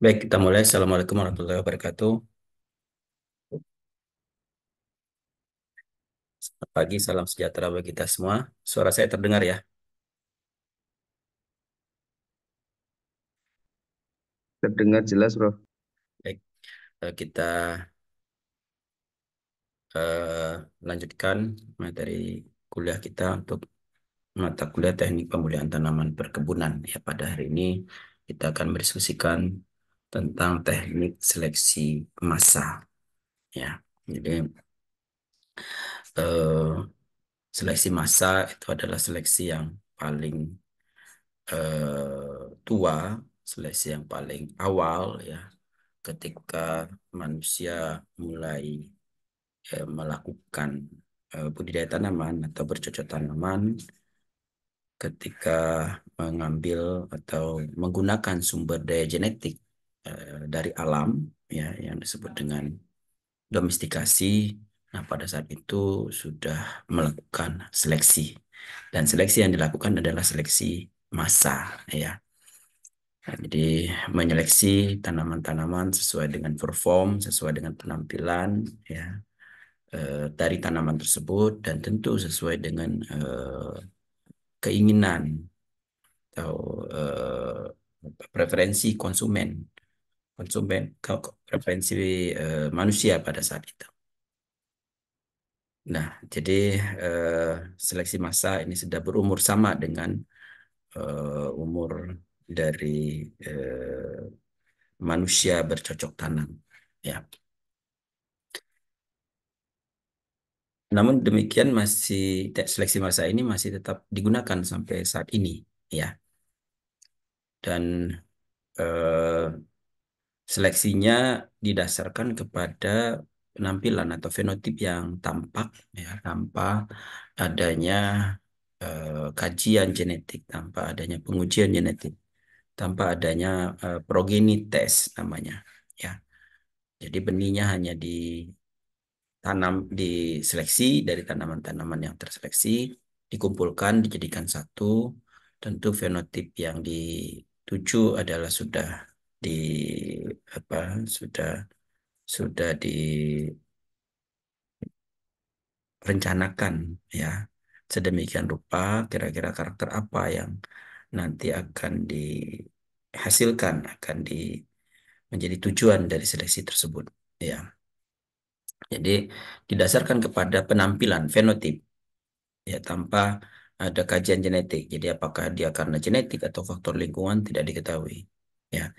Baik, kita mulai. Assalamualaikum warahmatullahi wabarakatuh. Selamat pagi, salam sejahtera bagi kita semua. Suara saya terdengar ya? Terdengar jelas, Bro. Baik, kita eh, lanjutkan materi kuliah kita untuk mata kuliah Teknik Pemulihan Tanaman Perkebunan. Ya, pada hari ini kita akan berdiskusikan tentang teknik seleksi massa. Ya, jadi eh, seleksi massa itu adalah seleksi yang paling tua, seleksi yang paling awal ya, ketika manusia mulai melakukan budidaya tanaman atau bercocok tanaman, ketika mengambil atau menggunakan sumber daya genetik dari alam ya, yang disebut dengan domestikasi. Nah, pada saat itu sudah melakukan seleksi, dan seleksi yang dilakukan adalah seleksi massa ya. Nah, jadi menyeleksi tanaman-tanaman sesuai dengan perform, sesuai dengan penampilan ya, dari tanaman tersebut, dan tentu sesuai dengan keinginan atau preferensi konsumen, preferensi manusia pada saat itu. Nah, jadi eh, seleksi massa ini sudah berumur sama dengan umur dari manusia bercocok tanam. Ya. Namun demikian masih seleksi massa ini masih tetap digunakan sampai saat ini, ya. Dan eh, seleksinya didasarkan kepada penampilan atau fenotip yang tampak, ya, tanpa adanya kajian genetik, tanpa adanya pengujian genetik, tanpa adanya progeny test namanya, ya. Jadi benihnya hanya diseleksi dari tanaman-tanaman yang terseleksi, dikumpulkan, dijadikan satu. Tentu fenotip yang dituju adalah di apa sudah direncanakan ya, sedemikian rupa kira-kira karakter apa yang nanti akan dihasilkan, menjadi tujuan dari seleksi tersebut ya. Jadi didasarkan kepada penampilan fenotip ya, tanpa ada kajian genetik. Jadi apakah dia karena genetik atau faktor lingkungan tidak diketahui. Ya,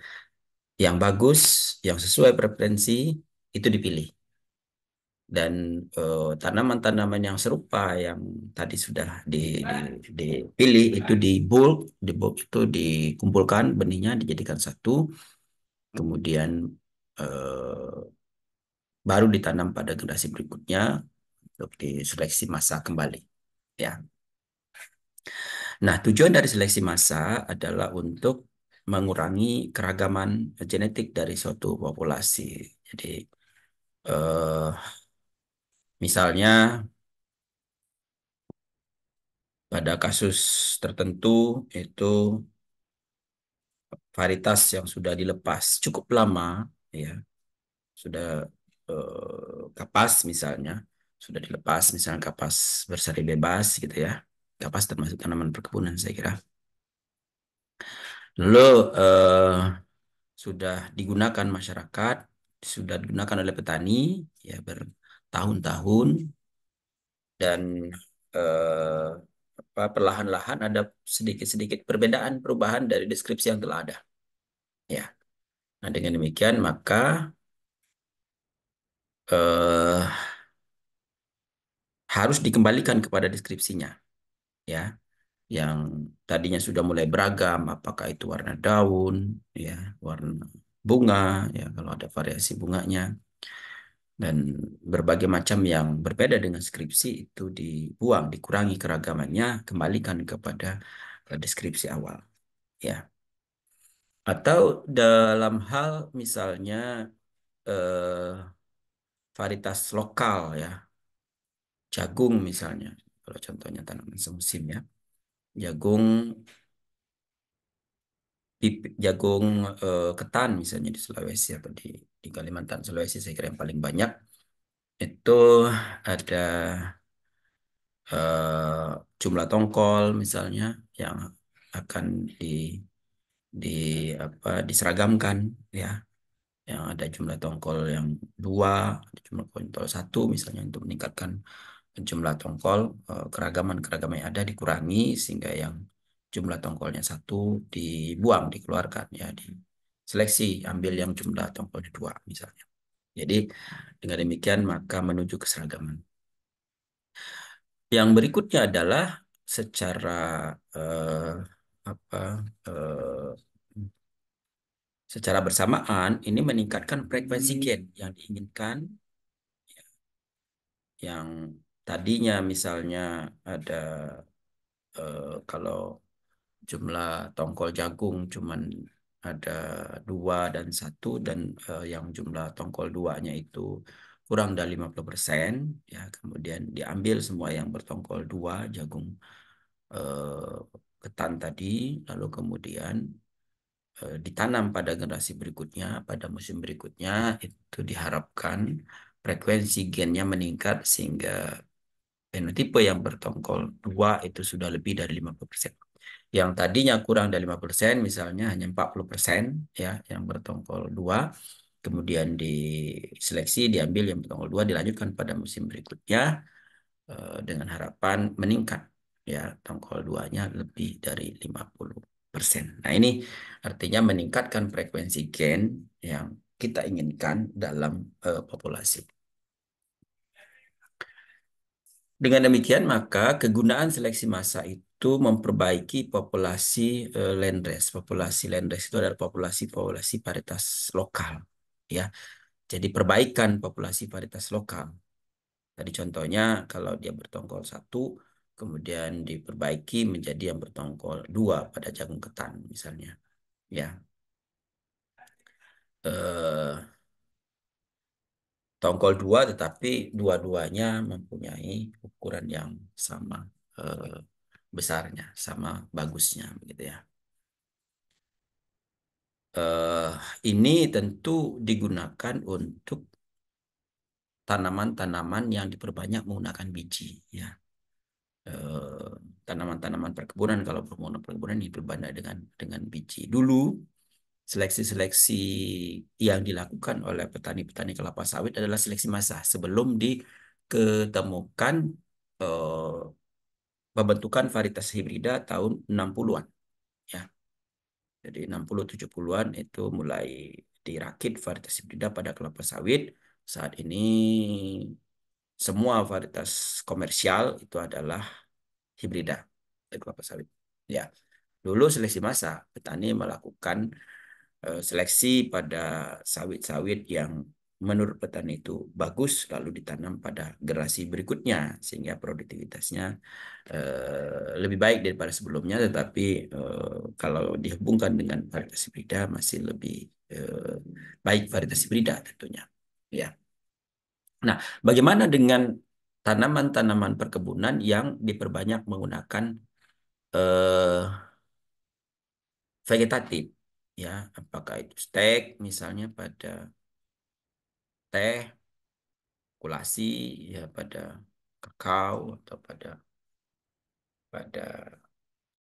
yang bagus, yang sesuai preferensi itu dipilih, dan tanaman-tanaman yang serupa yang tadi sudah dipilih itu di bulk itu dikumpulkan benihnya, dijadikan satu, kemudian eh, baru ditanam pada generasi berikutnya untuk diseleksi massa kembali. Ya. Nah, tujuan dari seleksi massa adalah untuk mengurangi keragaman genetik dari suatu populasi. Jadi, eh, misalnya pada kasus tertentu itu varietas yang sudah dilepas cukup lama, ya, sudah kapas misalnya, sudah dilepas misalnya kapas berseri bebas gitu ya. Kapas termasuk tanaman perkebunan saya kira. Lalu sudah digunakan masyarakat, sudah digunakan oleh petani ya bertahun-tahun, dan eh, perlahan-lahan ada sedikit-sedikit perbedaan perubahan dari deskripsi yang telah ada. Ya, nah dengan demikian maka eh, harus dikembalikan kepada deskripsinya, ya, yang tadinya sudah mulai beragam, apakah itu warna daun, ya, warna bunga, ya kalau ada variasi bunganya, dan berbagai macam yang berbeda dengan skripsi itu dibuang, dikurangi keragamannya, kembalikan kepada deskripsi awal, ya. Atau dalam hal misalnya eh, varietas lokal ya, jagung misalnya, kalau contohnya tanaman semusim ya, jagung jagung ketan misalnya di Sulawesi atau di Kalimantan Sulawesi saya kira yang paling banyak itu ada eh, jumlah tongkol misalnya yang akan di diseragamkan ya, yang ada jumlah tongkol yang dua, ada jumlah tongkol satu misalnya untuk meningkatkan jumlah tongkol, keragaman-keragaman yang ada dikurangi sehingga yang jumlah tongkolnya satu dibuang, dikeluarkan ya, diseleksi, ambil yang jumlah tongkolnya dua misalnya. Jadi dengan demikian maka menuju keseragaman. Yang berikutnya adalah secara eh, apa eh, secara bersamaan ini meningkatkan frekuensi gain yang diinginkan, yang tadinya misalnya ada kalau jumlah tongkol jagung cuman ada dua dan satu, dan yang jumlah tongkol duanya itu kurang dari 50% ya, kemudian diambil semua yang bertongkol dua jagung eh, ketan tadi, lalu kemudian ditanam pada generasi berikutnya, pada musim berikutnya, itu diharapkan frekuensi gennya meningkat sehingga fenotipe yang bertongkol dua itu sudah lebih dari 50%. Yang tadinya kurang dari 5%, misalnya hanya 40% ya yang bertongkol dua, kemudian diseleksi, diambil yang bertongkol dua, dilanjutkan pada musim berikutnya dengan harapan meningkat ya tongkol duanya lebih dari 50%. Nah, ini artinya meningkatkan frekuensi gain yang kita inginkan dalam populasi. Dengan demikian, maka kegunaan seleksi massa itu memperbaiki populasi landrace. Populasi landrace itu adalah populasi-populasi varietas lokal, ya. Jadi perbaikan populasi varietas lokal. Tadi contohnya kalau dia bertongkol satu, kemudian diperbaiki menjadi yang bertongkol dua pada jagung ketan, misalnya. Ya, eh, tongkol dua, tetapi dua-duanya mempunyai ukuran yang sama eh, besarnya, sama bagusnya, begitu ya. Eh, ini tentu digunakan untuk tanaman-tanaman yang diperbanyak menggunakan biji, ya. eh, Tanaman-tanaman perkebunan, kalau permohonan perkebunan diperbanyak dengan biji. Dulu seleksi-seleksi yang dilakukan oleh petani-petani kelapa sawit adalah seleksi massa sebelum diketemukan eh, pembentukan varietas hibrida tahun 60-an ya. Jadi 60-70-an itu mulai dirakit varietas hibrida pada kelapa sawit. Saat ini semua varietas komersial itu adalah hibrida dari kelapa sawit. Ya, dulu seleksi massa, petani melakukan seleksi pada sawit-sawit yang menurut petani itu bagus, lalu ditanam pada generasi berikutnya sehingga produktivitasnya lebih baik daripada sebelumnya, tetapi kalau dihubungkan dengan varietas hibrida masih lebih eh, baik varietas hibrida tentunya. Ya. Nah, bagaimana dengan tanaman-tanaman perkebunan yang diperbanyak menggunakan eh, vegetatif, ya, apakah itu stek misalnya pada teh, kulasi, ya pada kakao atau pada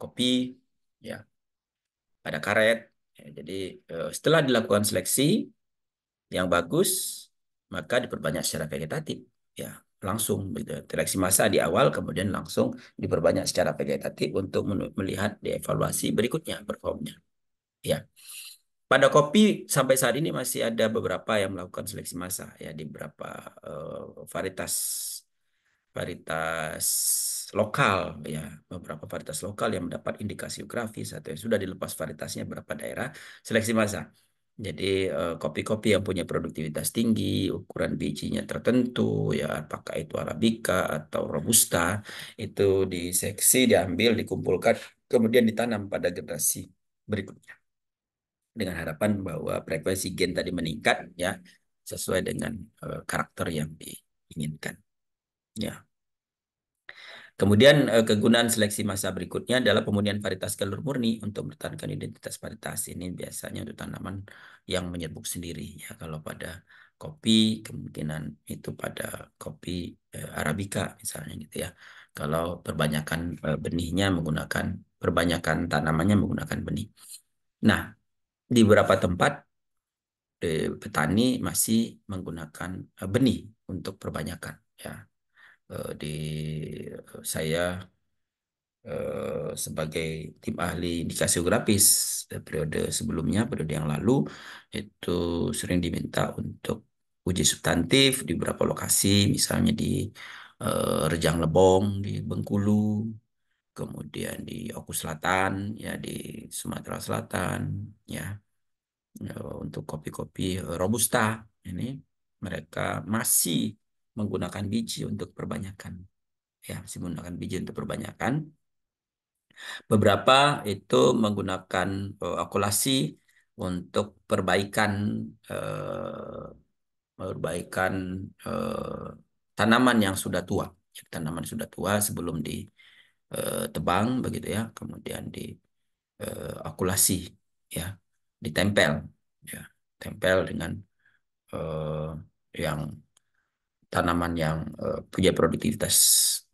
kopi, ya, pada karet. Ya, jadi setelah dilakukan seleksi yang bagus, maka diperbanyak secara vegetatif, ya, langsung gitu. Seleksi massa di awal, kemudian langsung diperbanyak secara vegetatif untuk melihat dievaluasi berikutnya performnya. Ya. Pada kopi sampai saat ini masih ada beberapa yang melakukan seleksi massa ya di beberapa varietas varietas lokal, ya, beberapa varietas lokal yang mendapat indikasi geografis atau yang sudah dilepas varietasnya beberapa daerah, seleksi massa. Jadi kopi-kopi yang punya produktivitas tinggi, ukuran bijinya tertentu, ya, apakah itu Arabica atau Robusta, itu diseksi, diambil, dikumpulkan, kemudian ditanam pada generasi berikutnya dengan harapan bahwa frekuensi gen tadi meningkat, ya, sesuai dengan karakter yang diinginkan. Ya. Kemudian kegunaan seleksi massa berikutnya adalah pemurnian varietas galur murni untuk mempertahankan identitas varietas. Ini biasanya untuk tanaman yang menyerbuk sendiri ya. Kalau pada kopi kemungkinan itu pada kopi Arabica misalnya gitu ya. Kalau perbanyakan benihnya menggunakan perbanyakan tanamannya menggunakan benih. Nah, di beberapa tempat petani masih menggunakan benih untuk perbanyakan ya. Di saya sebagai tim ahli indikasi geografis periode sebelumnya, periode yang lalu itu sering diminta untuk uji substantif di beberapa lokasi, misalnya di Rejang Lebong di Bengkulu, kemudian di Oku Selatan ya di Sumatera Selatan ya. Untuk kopi-kopi Robusta ini mereka masih menggunakan biji untuk perbanyakan ya, masih menggunakan biji untuk perbanyakan. Beberapa itu menggunakan okulasi untuk perbaikan eh, tanaman yang sudah tua. Tanaman sudah tua sebelum ditebang begitu ya, kemudian di okulasi ya, ditempel ya, tempel dengan eh, yang tanaman yang punya produktivitas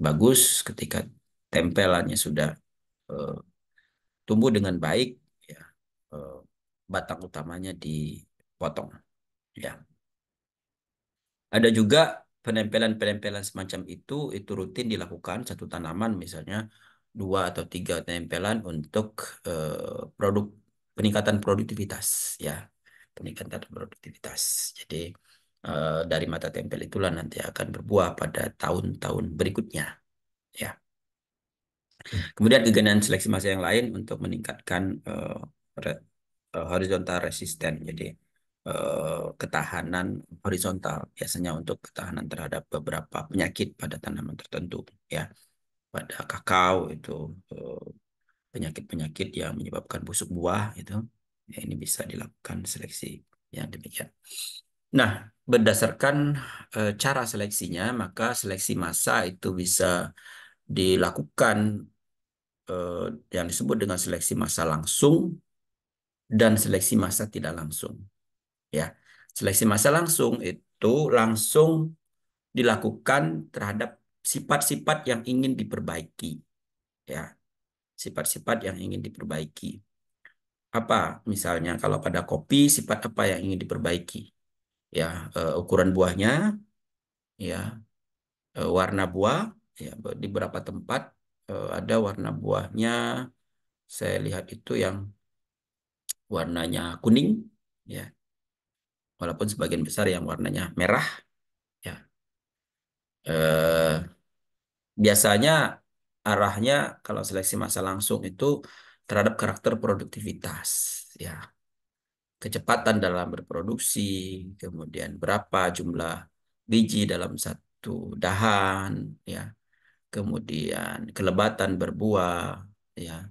bagus ketika tempelannya sudah eh, tumbuh dengan baik ya, eh, batang utamanya dipotong ya. Ada juga penempelan-penempelan semacam itu rutin dilakukan satu tanaman misalnya dua atau tiga tempelan untuk produk peningkatan produktivitas ya, peningkatan produktivitas. Jadi dari mata tempel itulah nanti akan berbuah pada tahun-tahun berikutnya ya. Kemudian kegunaan seleksi massa yang lain untuk meningkatkan horizontal resisten. Jadi ketahanan horizontal biasanya untuk ketahanan terhadap beberapa penyakit pada tanaman tertentu ya. Pada kakao itu eh, penyakit-penyakit yang menyebabkan busuk buah itu ya, ini bisa dilakukan seleksi yang demikian. Nah, berdasarkan cara seleksinya, maka seleksi massa itu bisa dilakukan eh, yang disebut dengan seleksi massa langsung dan seleksi massa tidak langsung. Ya, seleksi massa langsung itu langsung dilakukan terhadap sifat-sifat yang ingin diperbaiki. Ya, sifat-sifat yang ingin diperbaiki. Apa misalnya kalau pada kopi sifat apa yang ingin diperbaiki? Ya, ukuran buahnya, ya, warna buah. Ya, di beberapa tempat ada warna buahnya. Saya lihat itu yang warnanya kuning, ya, walaupun sebagian besar yang warnanya merah, ya. Eh, Biasanya arahnya kalau seleksi massa langsung itu terhadap karakter produktivitas, ya, kecepatan dalam berproduksi, kemudian berapa jumlah biji dalam satu dahan, ya, kemudian kelebatan berbuah, ya,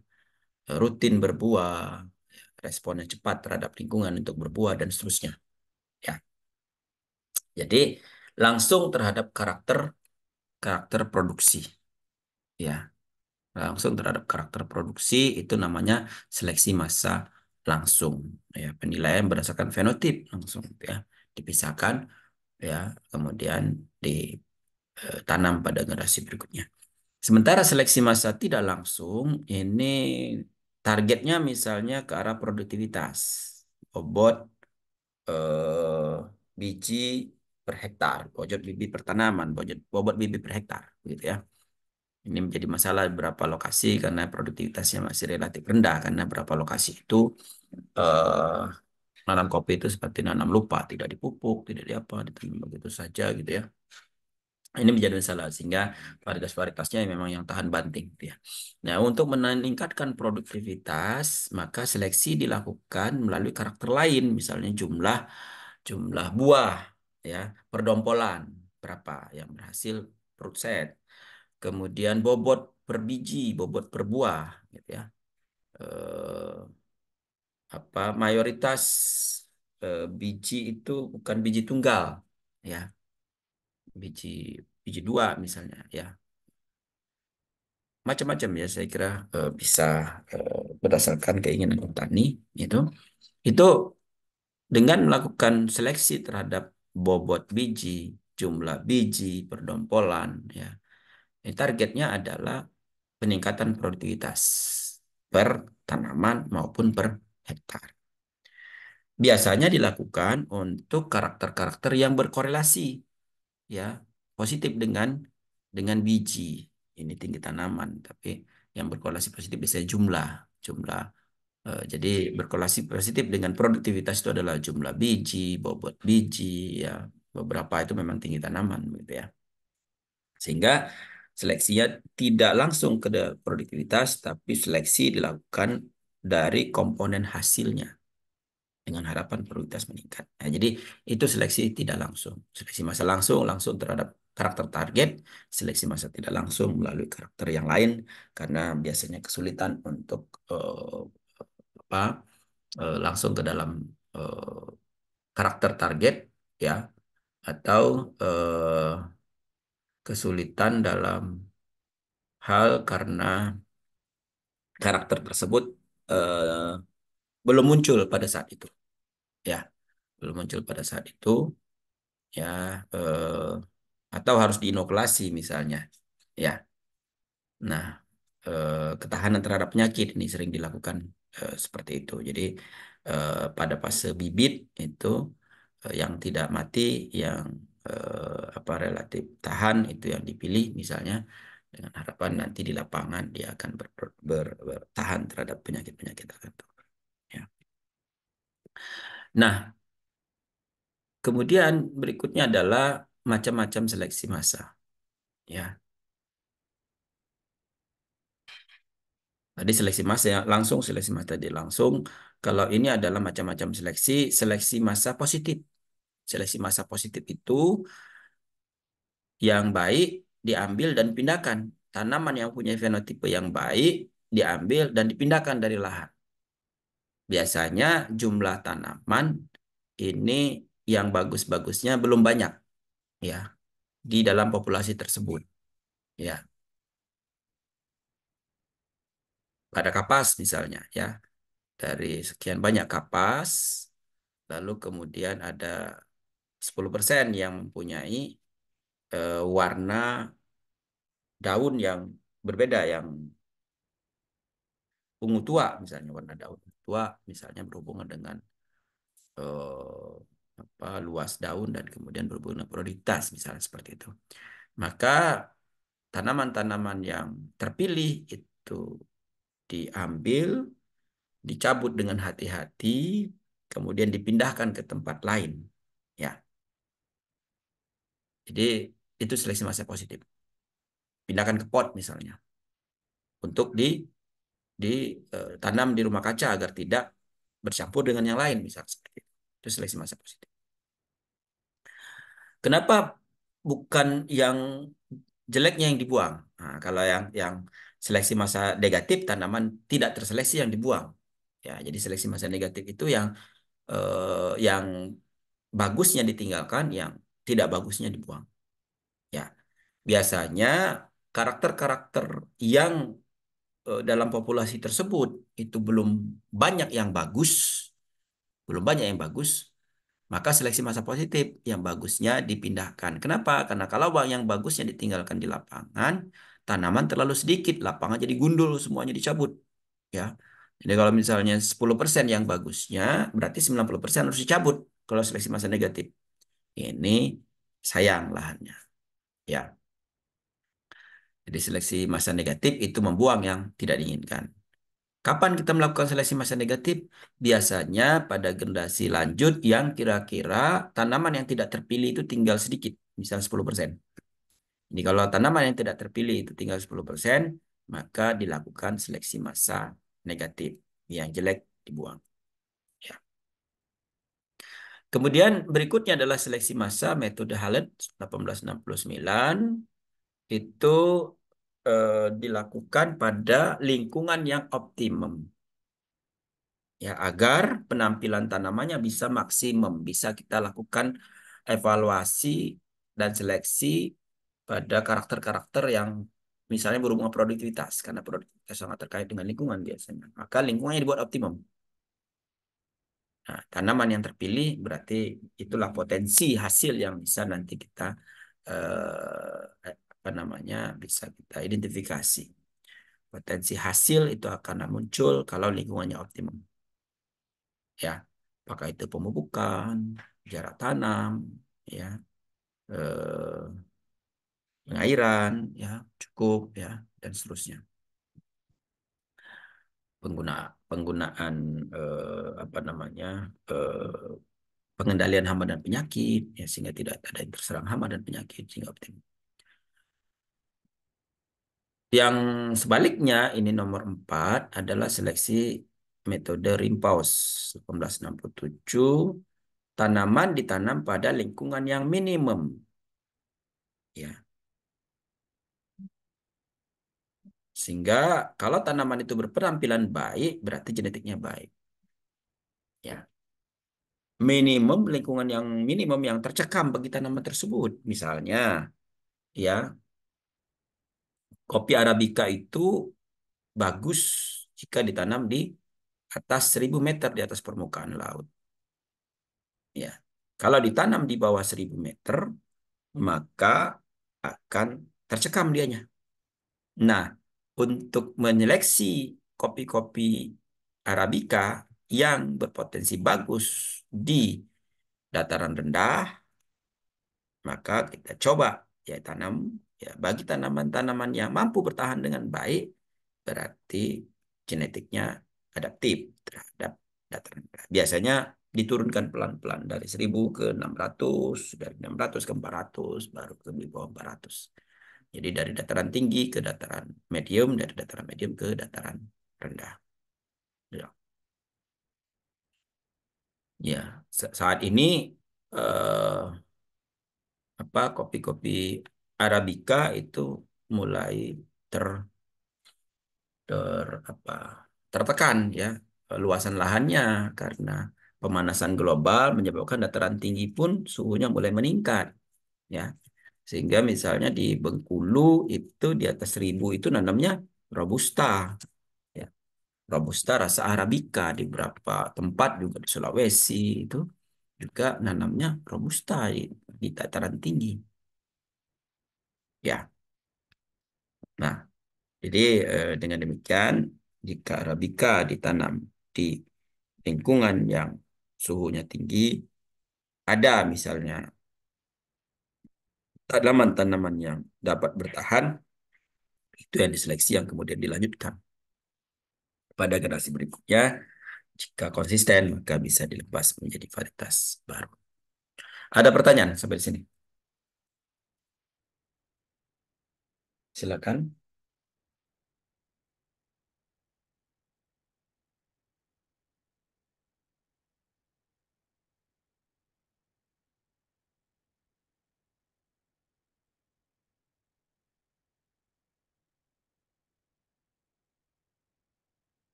rutin berbuah, responnya cepat terhadap lingkungan untuk berbuah dan seterusnya, ya. Jadi langsung terhadap karakter karakter produksi, ya, langsung terhadap karakter produksi itu namanya seleksi massa langsung, ya, penilaian berdasarkan fenotip langsung ya, dipisahkan ya, kemudian ditanam pada generasi berikutnya. Sementara seleksi massa tidak langsung ini targetnya misalnya ke arah produktivitas, bobot eh, biji per hektar, bobot bibit per tanaman, bobot bibit per hektar, gitu ya. Ini menjadi masalah di beberapa lokasi karena produktivitasnya masih relatif rendah karena beberapa lokasi itu eh, nanam kopi itu seperti nanam lupa, tidak dipupuk, tidak diapa, ditanam begitu saja gitu ya. Ini menjadi masalah sehingga varietas-varietasnya memang yang tahan banting gitu ya. Nah, untuk meningkatkan produktivitas, maka seleksi dilakukan melalui karakter lain, misalnya jumlah jumlah buah ya, perdompolan berapa yang berhasil fruit set. Kemudian bobot per biji, bobot per buah gitu ya. Eh, mayoritas biji itu bukan biji tunggal ya, biji biji dua misalnya ya. macam-macam ya saya kira bisa berdasarkan keinginan petani itu itu dengan melakukan seleksi terhadap bobot biji, jumlah biji, perdompolan ya. Ini targetnya adalah peningkatan produktivitas per tanaman maupun per hektar. Biasanya dilakukan untuk karakter-karakter yang berkorelasi ya, positif dengan biji. Ini tinggi tanaman, tapi yang berkorelasi positif biasanya jumlah. Jadi berkorelasi positif dengan produktivitas itu adalah jumlah biji, bobot biji, ya beberapa itu memang tinggi tanaman, gitu ya. Sehingga seleksinya tidak langsung ke produktivitas, tapi seleksi dilakukan dari komponen hasilnya dengan harapan produktivitas meningkat. Nah, jadi itu seleksi tidak langsung. Seleksi massa langsung terhadap karakter target, seleksi massa tidak langsung melalui karakter yang lain karena biasanya kesulitan untuk apa langsung ke dalam eh, karakter target ya atau kesulitan dalam hal karena karakter tersebut eh, belum muncul pada saat itu ya belum muncul pada saat itu ya atau harus diinokulasi misalnya ya. Nah, ketahanan terhadap penyakit ini sering dilakukan seperti itu. Jadi pada fase bibit itu yang tidak mati, yang apa relatif tahan itu yang dipilih misalnya dengan harapan nanti di lapangan dia akan bertahan terhadap penyakit-penyakit tertentu. Ya. Nah, kemudian berikutnya adalah macam-macam seleksi massa. Ya, tadi seleksi massa ya, langsung seleksi massa tadi langsung. Kalau ini adalah macam-macam seleksi, seleksi massa positif. Seleksi massa positif itu yang baik diambil dan pindahkan. Tanaman yang punya fenotipe yang baik diambil dan dipindahkan dari lahan. Biasanya jumlah tanaman ini yang bagus-bagusnya belum banyak ya di dalam populasi tersebut. Ya, pada kapas misalnya ya. Dari sekian banyak kapas, lalu kemudian ada 10% yang mempunyai warna daun yang berbeda, yang ungu tua misalnya, warna daun tua misalnya berhubungan dengan eh, apa luas daun dan kemudian berhubungan dengan produktivitas misalnya seperti itu. Maka tanaman-tanaman yang terpilih itu diambil, dicabut dengan hati-hati, kemudian dipindahkan ke tempat lain. Ya, jadi itu seleksi massa positif. Pindahkan ke pot misalnya untuk ditanam di rumah kaca agar tidak bercampur dengan yang lain misalnya seperti itu. Itu seleksi massa positif. Kenapa bukan yang jeleknya yang dibuang? Nah, kalau yang seleksi massa negatif tanaman tidak terseleksi yang dibuang. Ya, jadi seleksi massa negatif itu yang bagusnya ditinggalkan, yang tidak bagusnya dibuang. Ya, biasanya karakter-karakter yang dalam populasi tersebut itu banyak yang bagus, belum banyak yang bagus, maka seleksi massa positif yang bagusnya dipindahkan. Kenapa? Karena kalau yang bagusnya ditinggalkan di lapangan, tanaman terlalu sedikit, lapangan jadi gundul, semuanya dicabut. Ya. Jadi kalau misalnya 10% yang bagusnya, berarti 90% harus dicabut kalau seleksi massa negatif. Ini sayang lahannya. Ya. Jadi seleksi massa negatif itu membuang yang tidak diinginkan. Kapan kita melakukan seleksi massa negatif? Biasanya pada generasi lanjut yang kira-kira tanaman yang tidak terpilih itu tinggal sedikit, misal 10%. Jadi kalau tanaman yang tidak terpilih itu tinggal 10%, maka dilakukan seleksi massa negatif. Yang jelek dibuang. Ya. Kemudian berikutnya adalah seleksi massa metode Hallet 1869. Itu dilakukan pada lingkungan yang optimum. Ya, agar penampilan tanamannya bisa maksimum, bisa kita lakukan evaluasi dan seleksi pada karakter-karakter yang misalnya berhubungan produktivitas, karena produktivitas sangat terkait dengan lingkungan biasanya. Maka lingkungannya dibuat optimum. Nah, tanaman yang terpilih berarti itulah potensi hasil yang bisa nanti kita apa namanya bisa kita identifikasi. Potensi hasil itu akan muncul kalau lingkungannya optimum. Ya, apakah itu pemupukan, jarak tanam, ya, eh, pengairan, ya, cukup, ya, dan seterusnya. Penggunaan apa namanya pengendalian hama dan penyakit, ya, sehingga tidak ada yang terserang hama dan penyakit sehingga optimum. Yang sebaliknya ini nomor 4 adalah seleksi metode Rimpaus 1867. Tanaman ditanam pada lingkungan yang minimum. Ya, sehingga kalau tanaman itu berpenampilan baik, berarti genetiknya baik. Ya, minimum lingkungan yang minimum yang tercekam bagi tanaman tersebut. Misalnya, ya, kopi Arabica itu bagus jika ditanam di atas 1.000 meter di atas permukaan laut. Ya, kalau ditanam di bawah 1.000 meter, maka akan tercekam dianya. Nah, untuk menyeleksi kopi-kopi Arabica yang berpotensi bagus di dataran rendah, maka kita coba ya tanam ya bagi tanaman-tanaman yang mampu bertahan dengan baik, berarti genetiknya adaptif terhadap dataran rendah. Biasanya diturunkan pelan-pelan dari 1.000 ke 600, dari 600 ke 400, baru ke di bawah 400. Jadi dari dataran tinggi ke dataran medium, dari dataran medium ke dataran rendah. Ya, ya. Saat ini eh, apa kopi-kopi Arabica itu mulai ter, apa tertekan ya luasan lahannya karena pemanasan global menyebabkan dataran tinggi pun suhunya mulai meningkat ya. Sehingga misalnya di Bengkulu itu di atas 1.000 itu nanamnya robusta ya. Robusta rasa Arabica di beberapa tempat juga di Sulawesi itu juga nanamnya robusta di dataran tinggi. Ya, nah jadi dengan demikian jika Arabica ditanam di lingkungan yang suhunya tinggi, ada misalnya tanaman-tanaman yang dapat bertahan, itu yang diseleksi yang kemudian dilanjutkan pada generasi berikutnya. Jika konsisten, maka bisa dilepas menjadi varietas baru. Ada pertanyaan sampai di sini? Silakan.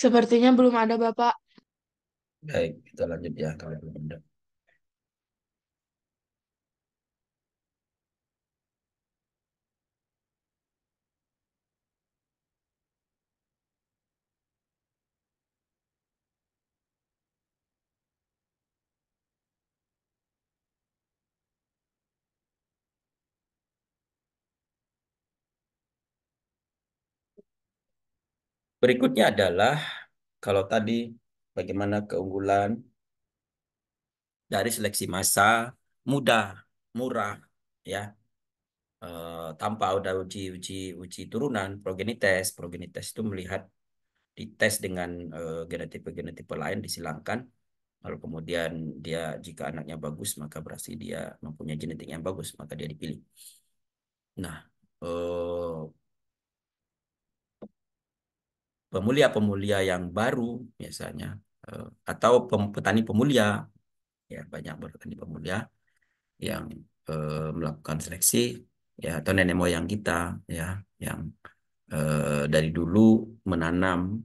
Sepertinya belum ada, Bapak. Baik, kita lanjut ya kalau belum ada. Berikutnya adalah kalau tadi bagaimana keunggulan dari seleksi massa mudah, murah, ya, tanpa ada uji turunan progenites. Progenites itu melihat dites dengan genotipe-genotipe lain disilangkan. Lalu kemudian dia jika anaknya bagus maka berarti dia mempunyai genetik yang bagus maka dia dipilih. Nah, pemulia-pemulia yang baru biasanya atau petani pemulia ya banyak petani pemulia yang melakukan seleksi ya atau nenek moyang kita ya yang dari dulu menanam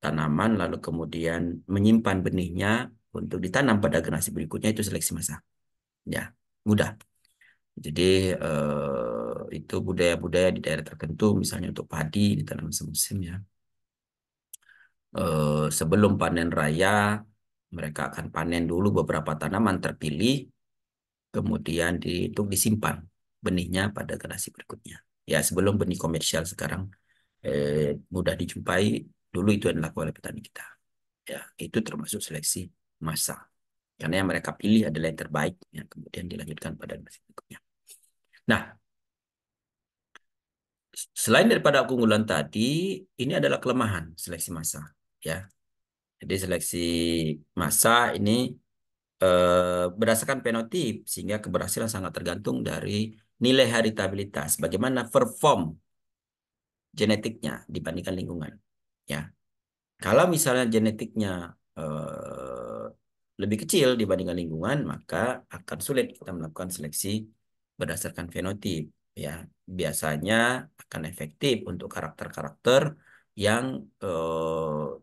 tanaman lalu kemudian menyimpan benihnya untuk ditanam pada generasi berikutnya itu seleksi massa. Ya, mudah. Jadi itu budaya-budaya di daerah tertentu, misalnya untuk padi ditanam semusim ya. Sebelum panen raya, mereka akan panen dulu beberapa tanaman terpilih, kemudian untuk disimpan benihnya pada generasi berikutnya. Ya, sebelum benih komersial sekarang mudah dijumpai, dulu itu yang dilakukan oleh petani kita. Ya, itu termasuk seleksi massal. Karena yang mereka pilih adalah yang terbaik, yang kemudian dilanjutkan pada generasi berikutnya. Nah, selain daripada keunggulan tadi, ini adalah kelemahan seleksi massal. Ya, jadi seleksi massal ini berdasarkan fenotip, sehingga keberhasilan sangat tergantung dari nilai heritabilitas, bagaimana perform genetiknya dibandingkan lingkungan. Ya, kalau misalnya genetiknya eh, lebih kecil dibandingkan lingkungan, maka akan sulit kita melakukan seleksi berdasarkan fenotip. Ya, biasanya akan efektif untuk karakter-karakter yang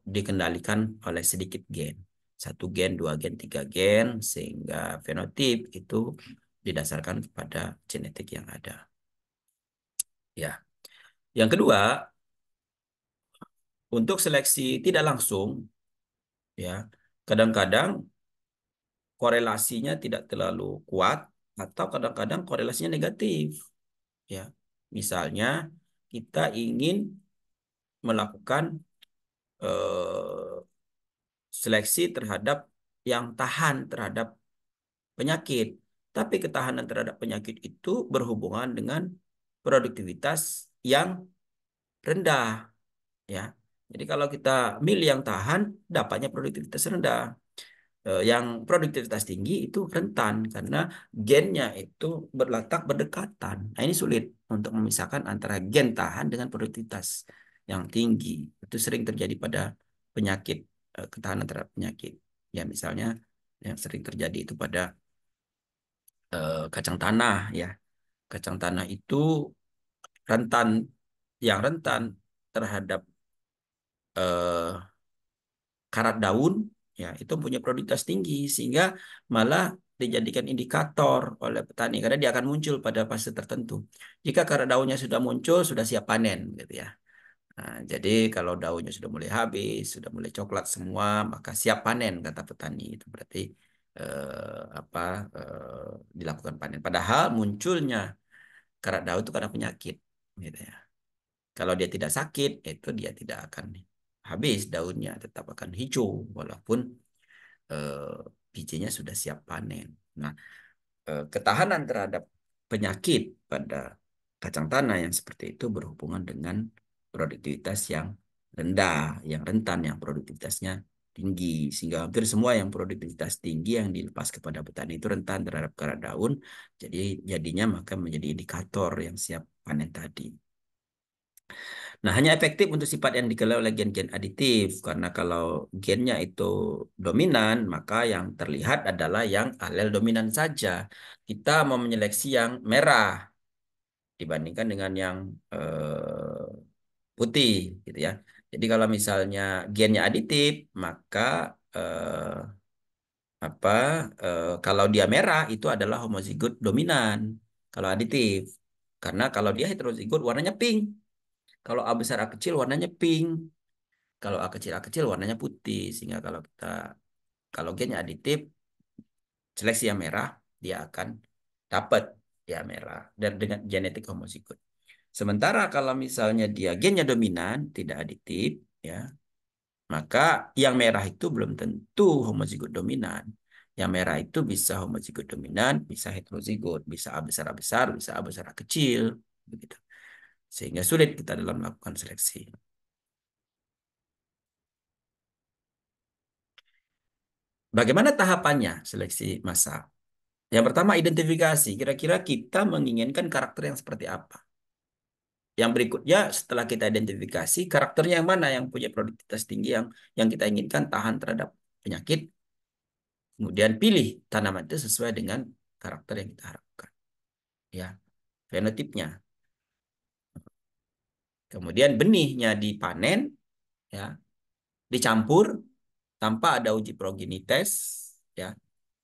dikendalikan oleh sedikit gen. Satu gen, dua gen, tiga gen, sehingga fenotip itu didasarkan kepada genetik yang ada. Ya, yang kedua, untuk seleksi tidak langsung, ya, kadang-kadang korelasinya tidak terlalu kuat atau kadang-kadang korelasinya negatif, ya. Misalnya kita ingin melakukan eh, seleksi terhadap yang tahan terhadap penyakit, tapi ketahanan terhadap penyakit itu berhubungan dengan produktivitas yang rendah, ya. Jadi kalau kita milih yang tahan, dapatnya produktivitas rendah. Yang produktivitas tinggi itu rentan karena gennya itu berdekatan. Nah, ini sulit untuk memisahkan antara gen tahan dengan produktivitas yang tinggi. Itu sering terjadi pada penyakit, ketahanan terhadap penyakit. Ya, misalnya yang sering terjadi itu pada kacang tanah, ya. Kacang tanah itu rentan, yang rentan terhadap eh, karat daun, ya itu punya produktivitas tinggi, sehingga malah dijadikan indikator oleh petani karena dia akan muncul pada fase tertentu. Jika karat daunnya sudah muncul, sudah siap panen gitu ya. Nah, jadi kalau daunnya sudah mulai habis, sudah mulai coklat semua, maka siap panen kata petani. Itu berarti apa dilakukan panen. Padahal munculnya karat daun itu karena penyakit, gitu ya. Kalau dia tidak sakit, itu dia tidak akan habis daunnya, tetap akan hijau walaupun eh, bijinya sudah siap panen. Nah, ketahanan terhadap penyakit pada kacang tanah yang seperti itu berhubungan dengan produktivitas yang rendah, yang rentan, yang produktivitasnya tinggi. Sehingga hampir semua yang produktivitas tinggi yang dilepas kepada petani itu rentan terhadap karat daun. Jadi jadinya maka menjadi indikator yang siap panen tadi. Nah, hanya efektif untuk sifat yang dikelola oleh gen-gen aditif. Karena kalau gennya itu dominan, maka yang terlihat adalah yang alel dominan saja. Kita mau menyeleksi yang merah dibandingkan dengan yang putih, gitu ya. Jadi kalau misalnya gennya aditif, maka apa kalau dia merah itu adalah homozigot dominan. Kalau aditif, karena kalau dia heterozigot warnanya pink. Kalau A besar A kecil warnanya pink. Kalau A kecil warnanya putih, sehingga kalau gennya aditif, seleksi yang merah dia akan dapat ya merah dan dengan genetik homozigot. Sementara kalau misalnya dia gennya dominan tidak aditif, ya maka yang merah itu belum tentu homozigot dominan. Yang merah itu bisa homozigot dominan, bisa heterozigot, bisa A besar, bisa A besar A kecil, begitu. Sehingga sulit kita dalam melakukan seleksi. Bagaimana tahapannya seleksi massal? Yang pertama identifikasi, kira-kira kita menginginkan karakter yang seperti apa. Yang berikutnya setelah kita identifikasi karakternya yang mana yang punya produktivitas tinggi yang kita inginkan tahan terhadap penyakit. Kemudian pilih tanaman itu sesuai dengan karakter yang kita harapkan. Ya, fenotipnya. Kemudian benihnya dipanen, ya, dicampur tanpa ada uji progenites, ya,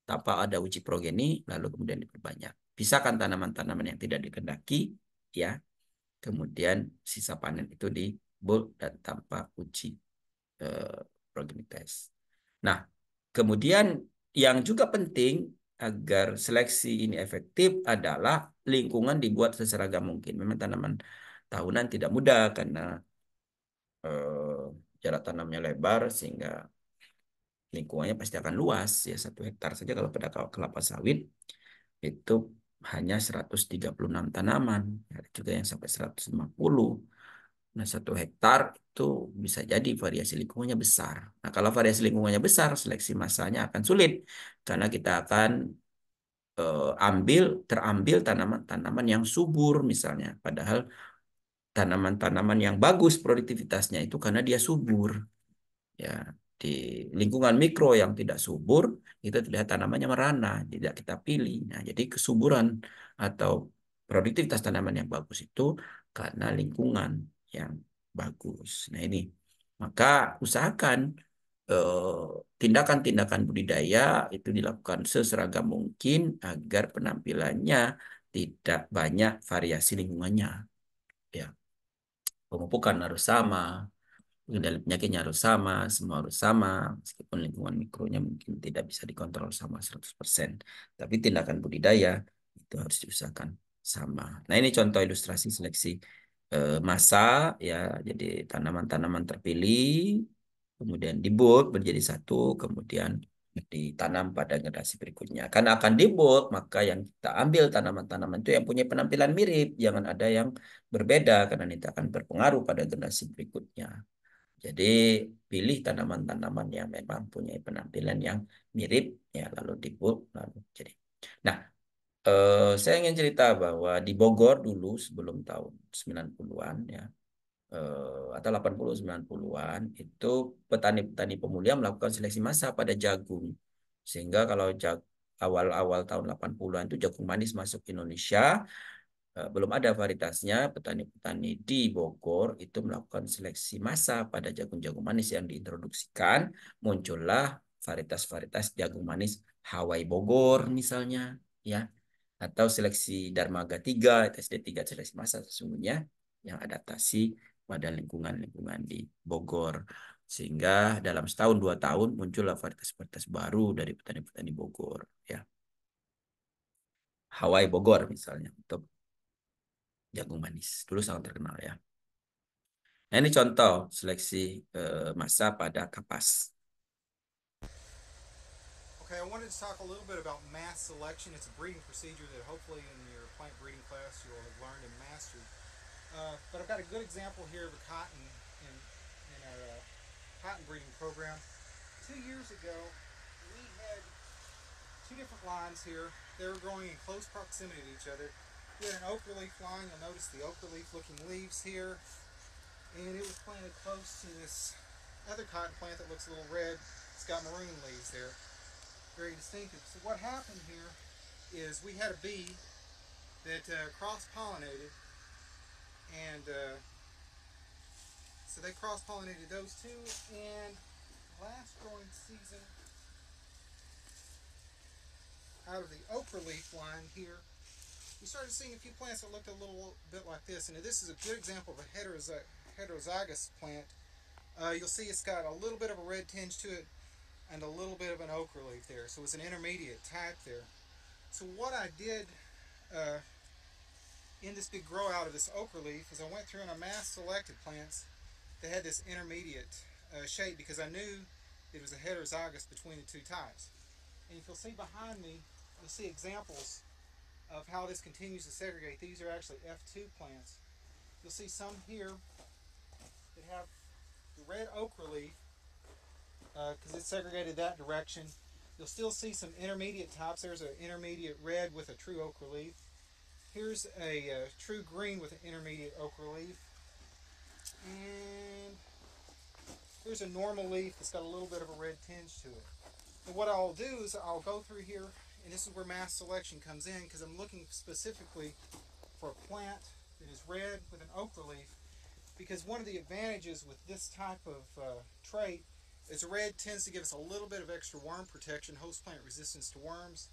tanpa ada uji progeni, lalu kemudian diperbanyak. Pisahkan tanaman-tanaman yang tidak dikehendaki, ya. Kemudian sisa panen itu di bulk dan tanpa uji progeny test. Nah, kemudian yang juga penting agar seleksi ini efektif adalah lingkungan dibuat seseragam mungkin. Memang tanaman tahunan tidak mudah karena jarak tanamnya lebar sehingga lingkungannya pasti akan luas ya. 1 hektar saja kalau pada kelapa sawit itu hanya 136 tanaman, ada juga yang sampai 150. Nah, 1 hektar itu bisa jadi variasi lingkungannya besar. Nah, kalau variasi lingkungannya besar, seleksi massanya akan sulit karena kita akan terambil tanaman-tanaman yang subur misalnya. Padahal tanaman-tanaman yang bagus produktivitasnya itu karena dia subur. Ya, di lingkungan mikro yang tidak subur itu terlihat tanamannya merana, tidak kita pilih. Nah, jadi kesuburan atau produktivitas tanaman yang bagus itu karena lingkungan yang bagus. Nah, ini maka usahakan tindakan-tindakan budidaya itu dilakukan seseragam mungkin agar penampilannya tidak banyak variasi lingkungannya. Ya, pemupukan harus sama, kendali penyakitnya harus sama, semua harus sama, meskipun lingkungan mikronya mungkin tidak bisa dikontrol sama 100%. Tapi tindakan budidaya itu harus diusahakan sama. Nah, ini contoh ilustrasi seleksi massa ya. Jadi tanaman-tanaman terpilih, kemudian dibulk menjadi satu, kemudian ditanam pada generasi berikutnya. Karena akan dibulk, maka yang kita ambil tanaman-tanaman itu yang punya penampilan mirip, jangan ada yang berbeda karena itu akan berpengaruh pada generasi berikutnya. Jadi pilih tanaman-tanaman yang memang punya penampilan yang mirip ya lalu dibulk lalu jadi. Nah, saya ingin cerita bahwa di Bogor dulu sebelum tahun 90-an ya atau 80-90-an itu petani-petani pemuda melakukan seleksi massal pada jagung. Sehingga kalau awal-awal tahun 80-an itu jagung manis masuk Indonesia, belum ada varietasnya, petani-petani di Bogor itu melakukan seleksi massal pada jagung-jagung manis yang diintroduksikan, muncullah varietas-varietas jagung manis Hawaii Bogor misalnya, ya, atau seleksi Darmaga 3, SD3 seleksi massal sesungguhnya yang adaptasi pada lingkungan-lingkungan di Bogor. Sehingga dalam setahun 2 tahun muncullah varietas-varietas baru dari petani-petani Bogor, ya. Hawaii Bogor misalnya untuk jagung manis. Dulu sangat terkenal ya. Nah, ini contoh seleksi massa pada kapas. Okay, I wanted to talk a little bit about mass selection. It's a breeding procedure that hopefully in your plant breeding class you'll have learned and mastered. But I've got a good example here of a cotton in our cotton breeding program. 2 years ago, we had 2 different lines here. They were growing in close proximity to each other. We had an ochre leaf line. You'll notice the ochre leaf looking leaves here. And it was planted close to this other cotton plant that looks a little red. It's got maroon leaves there. Very distinctive. So what happened here is we had a bee that cross-pollinated, and so they cross-pollinated those two, and last growing season, out of the ochre leaf line here, we started seeing a few plants that looked a little bit like this, and this is a good example of a heterozygous plant. You'll see it's got a little bit of a red tinge to it and a little bit of an ochre leaf there, so it's an intermediate type there. So what I did in this big grow out of this ochre leaf is I went through and I mass selected plants that had this intermediate shape because I knew it was a heterozygous between the two types. And if you'll see behind me, you'll see examples of how this continues to segregate. These are actually F2 plants. You'll see some here that have the red ochre leaf because it's segregated that direction. You'll still see some intermediate types. There's an intermediate red with a true ochre leaf. Here's a true green with an intermediate ochre leaf. And here's a normal leaf that's got a little bit of a red tinge to it. And what I'll do is I'll go through here, and this is where mass selection comes in because I'm looking specifically for a plant that is red with an ochre leaf, because one of the advantages with this type of trait is the red tends to give us a little bit of extra worm protection, host plant resistance to worms,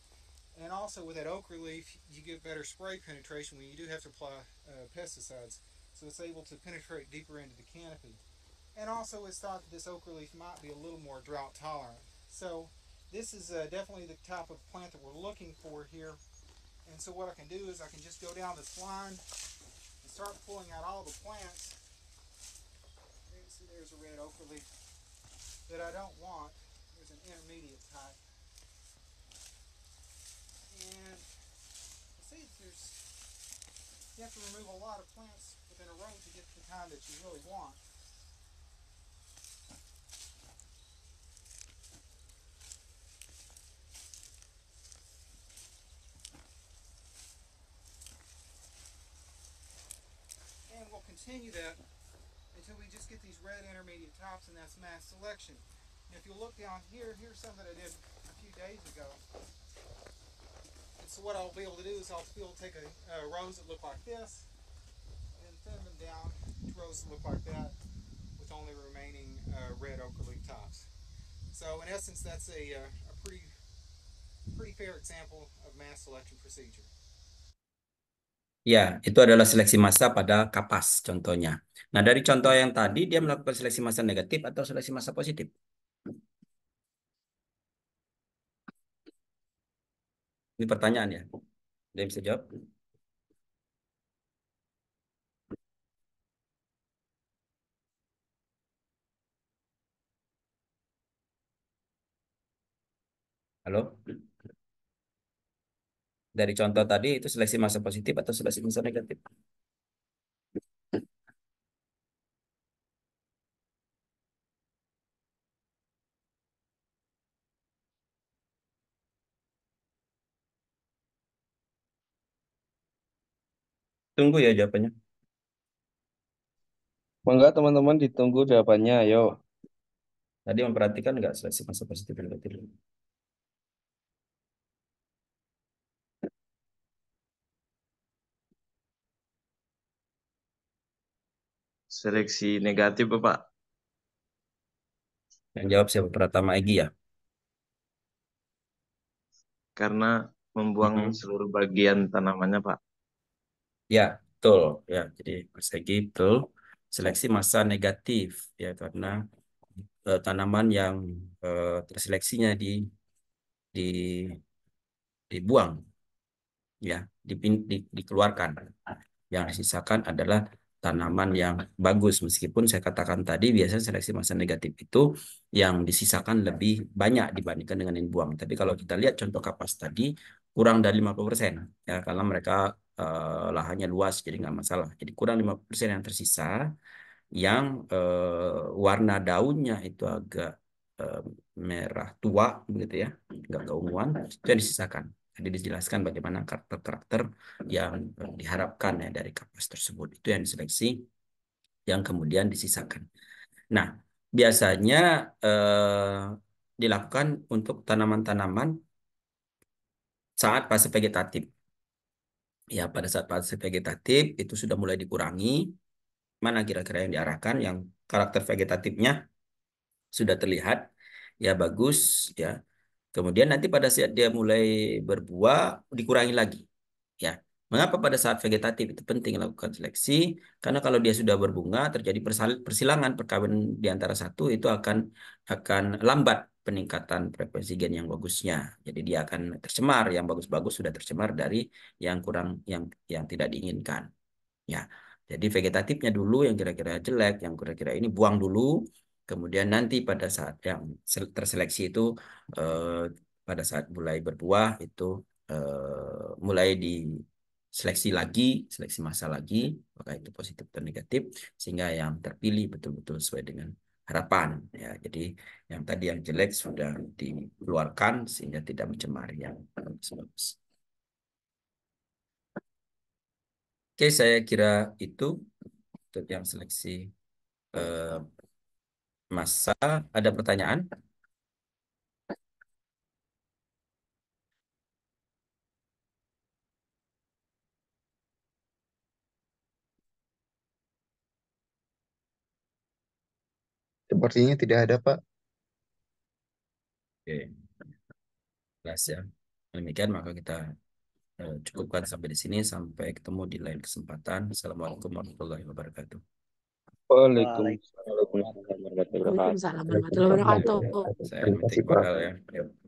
And also with that ochre leaf, you get better spray penetration when you do have to apply pesticides. So it's able to penetrate deeper into the canopy. And also it's thought that this ochre leaf might be a little more drought tolerant. So this is definitely the type of plant that we're looking for here. And so what I can do is I can just go down this line and start pulling out all the plants. You can see there's a red ochre leaf that I don't want. There's an intermediate type. And you see you have to remove a lot of plants within a row to get the kind that you really want. And we'll continue that until we just get these red intermediate tops, and that's mass selection. And if you look down here, here's some that I did a few days ago. And so what I'll be able to do is I'll be able to take rows that look like this and thin them down to rows that look like that with only remaining red ochre leaf tops. So in essence, that's a pretty fair example of mass selection procedure. Ya, itu adalah seleksi massa pada kapas contohnya. Nah, dari contoh yang tadi dia melakukan seleksi massa negatif atau seleksi massa positif? Ini pertanyaan ya. Dia bisa jawab? Halo? Dari contoh tadi itu seleksi massa positif atau seleksi massa negatif? Tunggu ya jawabannya. Monggo teman-teman ditunggu jawabannya, ayo. Tadi memperhatikan nggak seleksi massa positif dan negatif? Seleksi negatif, Bapak. Yang jawab siapa? Pratama Egy ya? Karena membuang Mm-mm. seluruh bagian tanamannya, Pak. Ya, betul. Ya, jadi Mas Egy betul. Seleksi massa negatif ya karena tanaman yang terseleksinya di dibuang ya, dikeluarkan. Yang disisakan adalah tanaman yang bagus. Meskipun saya katakan tadi biasanya seleksi massa negatif itu yang disisakan lebih banyak dibandingkan dengan yang dibuang. Tapi kalau kita lihat contoh kapas tadi kurang dari 50% ya karena mereka lahannya luas jadi nggak masalah. Jadi kurang 50% yang tersisa yang warna daunnya itu agak eh, merah tua begitu ya, nggak keunguan, itu yang disisakan. Jadi dijelaskan bagaimana karakter-karakter yang diharapkan ya dari kapas tersebut. Itu yang diseleksi, yang kemudian disisakan. Nah, biasanya dilakukan untuk tanaman-tanaman saat fase vegetatif. Ya, pada saat fase vegetatif itu sudah mulai dikurangi. Mana kira-kira yang diarahkan yang karakter vegetatifnya sudah terlihat ya bagus ya. Kemudian nanti pada saat dia mulai berbuah dikurangi lagi ya. Mengapa pada saat vegetatif itu penting lakukan seleksi? Karena kalau dia sudah berbunga terjadi persilangan perkawinan di antara satu itu akan lambat peningkatan frekuensi gen yang bagusnya. Jadi dia akan tercemar, yang bagus-bagus sudah tercemar dari yang kurang yang tidak diinginkan. Ya, jadi vegetatifnya dulu yang kira-kira jelek, yang kira-kira ini buang dulu. Kemudian nanti pada saat yang terseleksi itu, eh, pada saat mulai berbuah itu mulai diseleksi lagi, seleksi massa lagi, apakah itu positif atau negatif, sehingga yang terpilih betul-betul sesuai dengan harapan. Ya, jadi yang tadi yang jelek sudah dikeluarkan sehingga tidak mencemari yang bagus-bagus. Oke, saya kira itu untuk yang seleksi eh, massa. Ada pertanyaan? Sepertinya tidak ada, Pak. Oke, jelas ya. Demikian maka kita cukupkan sampai di sini. Sampai ketemu di lain kesempatan. Assalamualaikum warahmatullahi wabarakatuh. Waalaikumsalam warahmatullahi wabarakatuh. Waalaikumsalam warahmatullahi wabarakatuh. Saya Muhammad Iqbal ya.